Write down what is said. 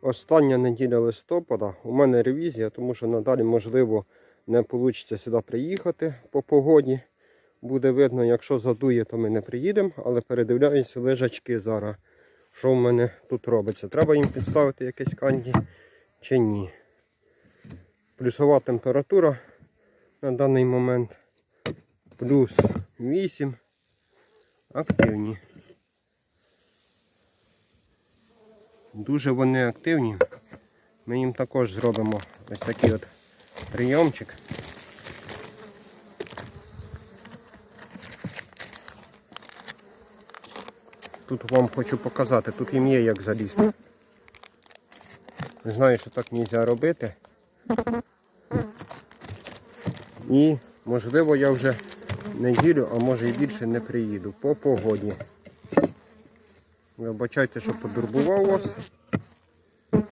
Остання неділя листопада. У мене ревізія, тому що надалі, можливо, не вийде сюди приїхати по погоді. Буде видно, якщо задує, то ми не приїдемо, але передивляюсь лежачки зараз, що в мене тут робиться. Треба їм підставити якесь канді чи ні. Плюсова температура на даний момент. Плюс 8. Активні. Дуже вони активні. Ми їм також зробимо ось такий от прийомчик. Тут вам хочу показати, тут їм є як залізти. Знаю, що так не можна робити. І можливо я вже неділю, а може і більше не приїду по погоді. Вибачайте, що подурбував вас.